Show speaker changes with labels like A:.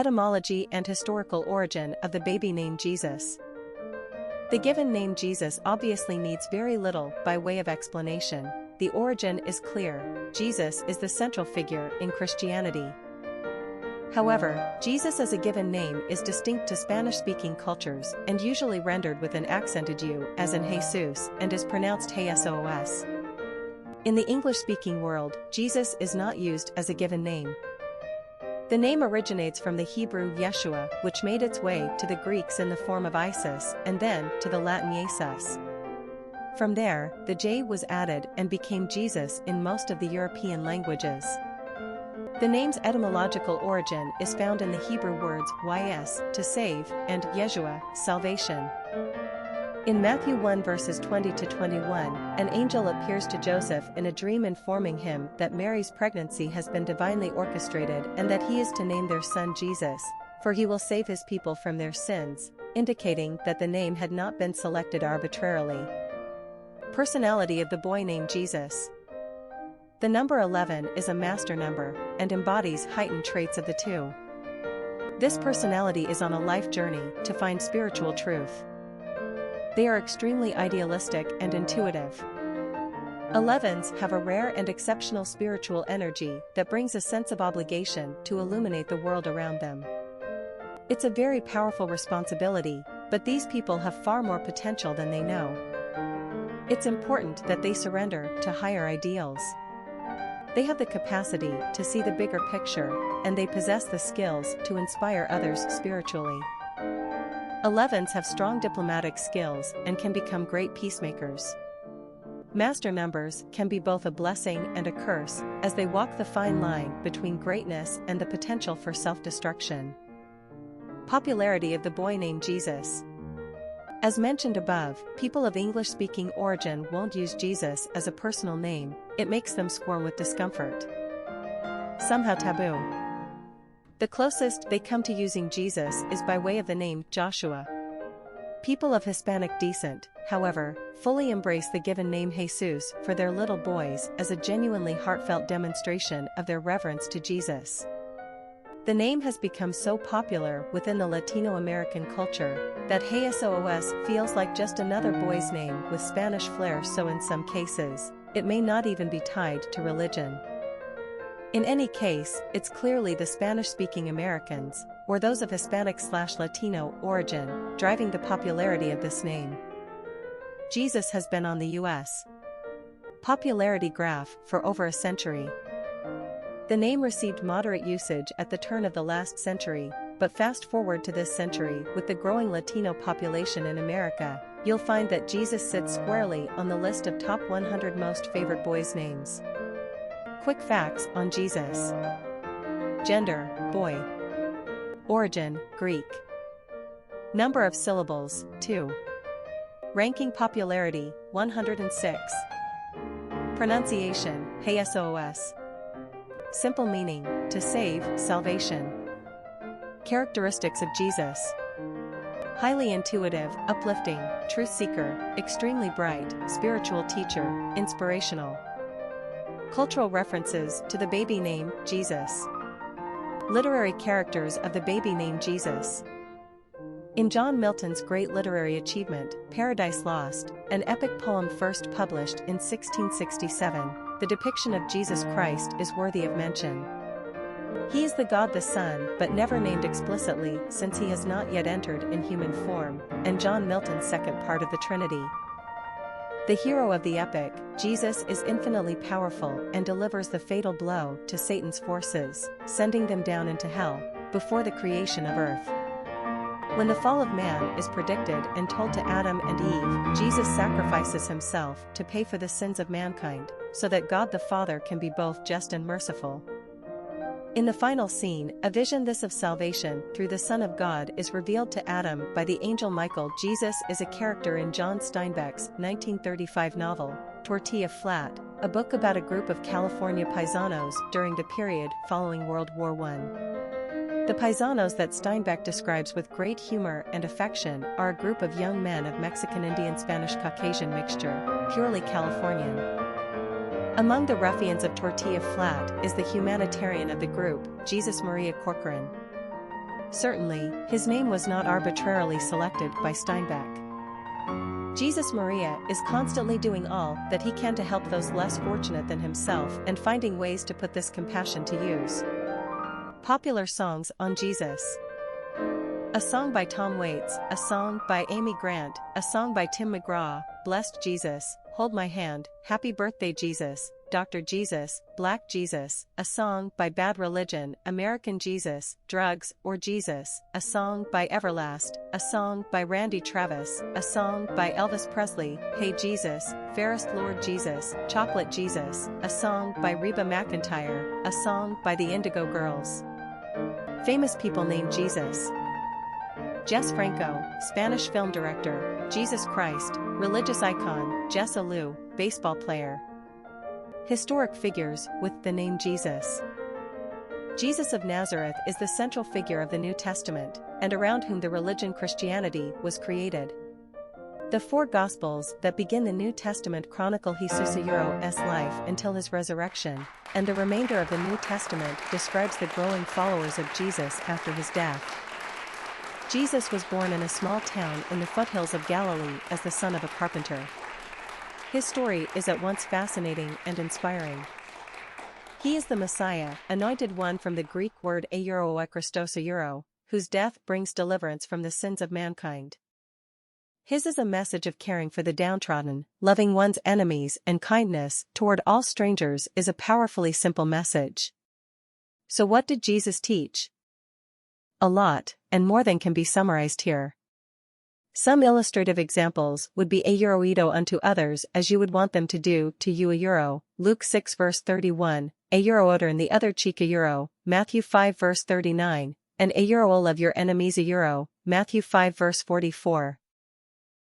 A: Etymology and historical origin of the baby name Jesus. The given name Jesus obviously needs very little by way of explanation. The origin is clear: Jesus is the central figure in Christianity. However, Jesus as a given name is distinct to Spanish-speaking cultures and usually rendered with an accented U, as in Jesús, and is pronounced Jesús. In the English-speaking world, Jesus is not used as a given name. The name originates from the Hebrew Yeshua, which made its way to the Greeks in the form of Isis and then to the Latin Jesus. From there, the J was added and became Jesus in most of the European languages. The name's etymological origin is found in the Hebrew words ys, to save, and Yeshua, salvation. In Matthew 1 verses 20 to 21, an angel appears to Joseph in a dream informing him that Mary's pregnancy has been divinely orchestrated and that he is to name their son Jesus, for he will save his people from their sins, indicating that the name had not been selected arbitrarily. Personality of the boy named Jesus. The number 11 is a master number and embodies heightened traits of the two. This personality is on a life journey to find spiritual truth. They are extremely idealistic and intuitive. 11s have a rare and exceptional spiritual energy that brings a sense of obligation to illuminate the world around them. It's a very powerful responsibility, but these people have far more potential than they know. It's important that they surrender to higher ideals. They have the capacity to see the bigger picture, and they possess the skills to inspire others spiritually. 11s have strong diplomatic skills and can become great peacemakers. Master numbers can be both a blessing and a curse, as they walk the fine line between greatness and the potential for self-destruction. Popularity of the boy named Jesus. As mentioned above, people of English-speaking origin won't use Jesus as a personal name. It makes them squirm with discomfort. Somehow taboo. The closest they come to using Jesus is by way of the name Joshua. People of Hispanic descent, however, fully embrace the given name Jesús for their little boys as a genuinely heartfelt demonstration of their reverence to Jesus. The name has become so popular within the Latino American culture that Jesús feels like just another boy's name with Spanish flair, so in some cases, it may not even be tied to religion. In any case, it's clearly the Spanish-speaking Americans, or those of Hispanic/Latino origin, driving the popularity of this name. Jesus has been on the U.S. popularity graph for over a century. The name received moderate usage at the turn of the last century, but fast forward to this century with the growing Latino population in America, you'll find that Jesus sits squarely on the list of top 100 most favorite boys' names. Quick facts on Jesus. Gender, boy. Origin, Greek. Number of syllables, 2. Ranking popularity, 106. Pronunciation, Jesús. Simple meaning, to save, salvation. Characteristics of Jesus. Highly intuitive, uplifting, truth seeker, extremely bright, spiritual teacher, inspirational. Cultural references to the baby name, Jesus. Literary characters of the baby name Jesus. In John Milton's great literary achievement, Paradise Lost, an epic poem first published in 1667, the depiction of Jesus Christ is worthy of mention. He is the God the Son, but never named explicitly since he has not yet entered in human form, and John Milton's second part of the Trinity. The hero of the epic, Jesus is infinitely powerful and delivers the fatal blow to Satan's forces, sending them down into hell, before the creation of earth. When the fall of man is predicted and told to Adam and Eve, Jesus sacrifices himself to pay for the sins of mankind, so that God the Father can be both just and merciful. In the final scene, a vision this of salvation through the Son of God is revealed to Adam by the angel Michael. Jesus is a character in John Steinbeck's 1935 novel, Tortilla Flat, a book about a group of California paisanos during the period following World War I. The paisanos that Steinbeck describes with great humor and affection are a group of young men of Mexican Indian Spanish Caucasian mixture, purely Californian. Among the ruffians of Tortilla Flat is the humanitarian of the group, Jesus Maria Corcoran. Certainly, his name was not arbitrarily selected by Steinbeck. Jesus Maria is constantly doing all that he can to help those less fortunate than himself and finding ways to put this compassion to use. Popular songs on Jesus. A song by Tom Waits, a song by Amy Grant, a song by Tim McGraw, Blessed Jesus, Hold My Hand, Happy Birthday Jesus, Dr. Jesus, Black Jesus, a song by Bad Religion, American Jesus, Drugs, or Jesus, a song by Everlast, a song by Randy Travis, a song by Elvis Presley, Hey Jesus, Fairest Lord Jesus, Chocolate Jesus, a song by Reba McEntire, a song by the Indigo Girls. Famous people named Jesus. Jess Franco, Spanish film director, Jesus Christ, religious icon, Jessa Liu, baseball player. Historic figures with the name Jesus. Jesus of Nazareth is the central figure of the New Testament, and around whom the religion Christianity was created. The four Gospels that begin the New Testament chronicle Jesu's life until his resurrection, and the remainder of the New Testament describes the growing followers of Jesus after his death. Jesus was born in a small town in the foothills of Galilee as the son of a carpenter. His story is at once fascinating and inspiring. He is the Messiah, anointed one from the Greek word Christos, whose death brings deliverance from the sins of mankind. His is a message of caring for the downtrodden, loving one's enemies, and kindness toward all strangers is a powerfully simple message. So what did Jesus teach? A lot, and more than can be summarized here. Some illustrative examples would be Ido unto others as you would want them to do to you Luke 6 verse 31, odor in the other cheek Matthew 5 verse 39, and love your enemies Matthew 5 verse 44.